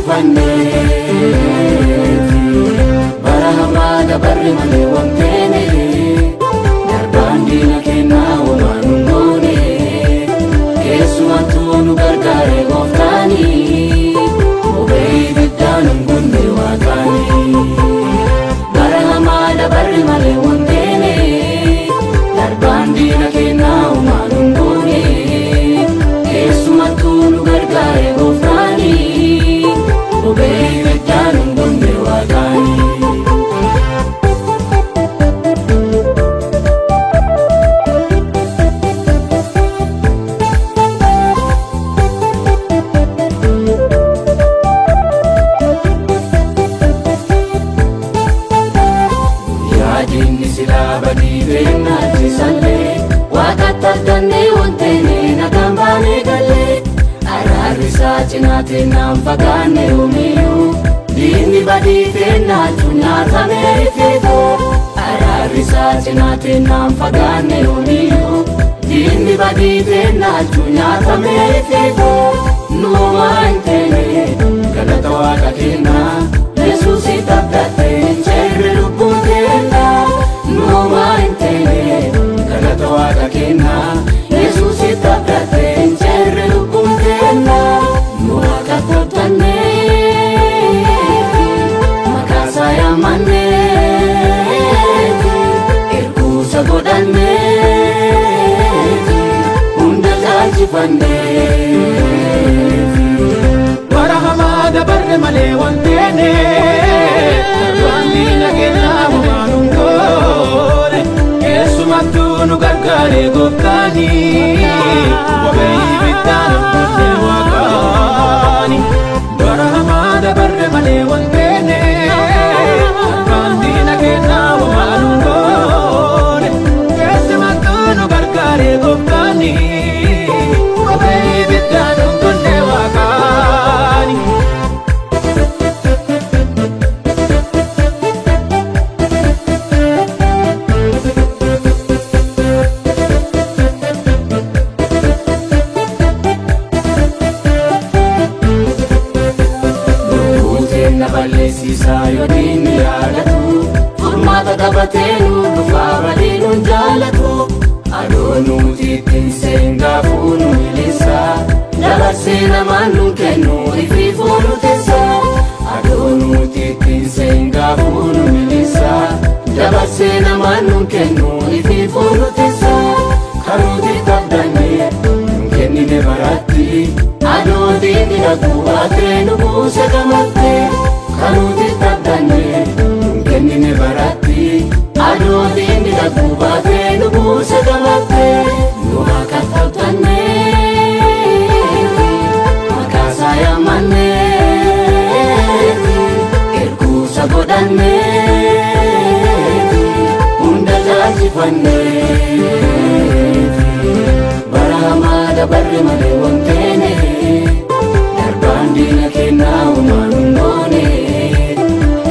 taasifanneeti bara hamaa dabarre malee wanteene darbaan diina kennaa waan hundoone keessumattuu nu gargaare gooftaani obee ibiddaan hin gunne waaqaani bara hamaa dabarre malee wanteene darbaan diina kennaa waan hundoone keessumattuu nu gargaare gooftaani obee ibiddaan hin gunne waaqaani. Yaadinni silaa badii beeknaatti sallee waaqatti argannee wanteene nagaan baanee gallee araarri isaa cinaatiin naan fagaanne uumiyyuu diinni badii beeknaachuun nyaatamee ifeetoo araarri isaa cinaatiin naan fagaanne uumiyyuu diinni badii beeknaachuun nyaatamee ifeetoo nuumaa hin teene galata waaqa kennaa Yesuusitti abdattee hin ceerre lubbuun teennaa nuumaa hin teene galata waaqa kennaa Yesuusitti abdattee hin ceerre lubbuun teennaa nu waaqatti abdanneeti maqaa isaa yaammanneeti erguusa godhanneeti hunda caalchifanneeti bara hamaa dabarre malee wanteene darbaan diina kennaa waan hundoone keessumattuu nu gargaare gooftaani obee ibiddaan hin gunne waaqaani bara hamaa dabarre malee wanteene darbaan diina kennaa waan hundoone keessumattuu nu gargaare gooftaani obee ibiddaan hin gunne waaqaani. Balleessisaa yoo diinni yaadatu furmaata qabatee nu dhufaa badii nuun jaalatu adoo nuti ittiin seengaafuu nu milisaa dabarsee namaan nuun kennu ifiifuu nu teessaa adoo nuti ittiin seengaafuu nu milisaa dabarsee namaan nuun kennu ifiifuu nu teessaa kanuuti qabdannee nuun kennine baratti adoo diinni dhaquu baatee nu buuse gamattee kanuuti qabdannee nuun kennine baratti adoo diinni dhaquu baatee nu buuse gamattee nu waaqatti abdanneeti maqaa isaa yaammanneeti erguusa godhanneeti hunda caalchifanneeti bara hamaa dabarre malee wanteene darbaan diina kennaa waan hundoone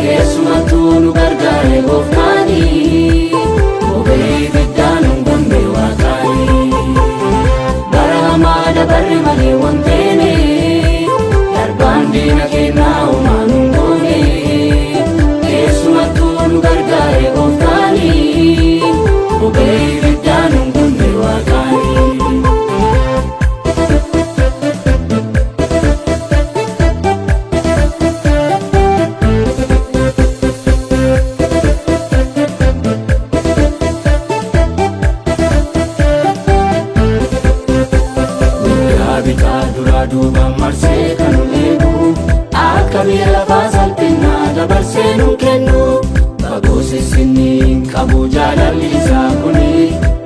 keessumattuu nu gargaare gooftaani obee ibiddaan hin gunne waaqaani bara hamaa dabarre malee wanteene darbaan diina kennaa waan hundoone keessumattuu nu gargaare gooftaani obee ibiddaan hin gunne waaqaani. Duuba marsee kan nu eegu akka biyya lafaa salphinaa dabarsee nu kennu fagoo sissinniin qabu jaalalli isaa kuni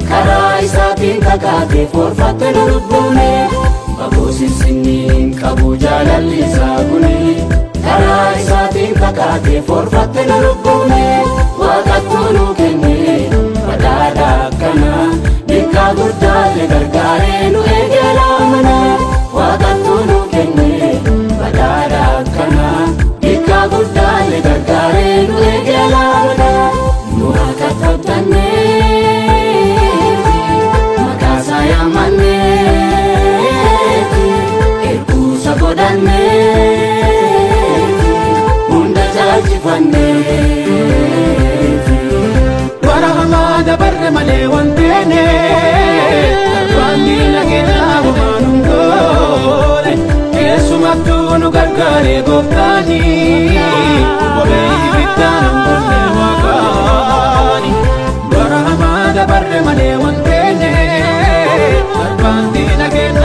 karaa isaatiin kakaatee forfatte nu lubbuune fagoo sissinniin qabu jaalalli isaa kuni karaa isaatiin kakaatee forfatte nu lubbuune waaqattuu nu kenne badhaadha akkana bikkaa guddaalle gargaaree nu eegee laamana waaqattuu nu kenne badhaadha akkana bikkaa guddaalle gargaaree nu eegee laamana nu waaqatti abdanneeti maqaa isaa yaammanneeti erguusa godhanneeti nu gargaare gooftaani wabii biddaan bulle waaqaani bara hamaa dabarre malee wanteenye darbaan diina kenna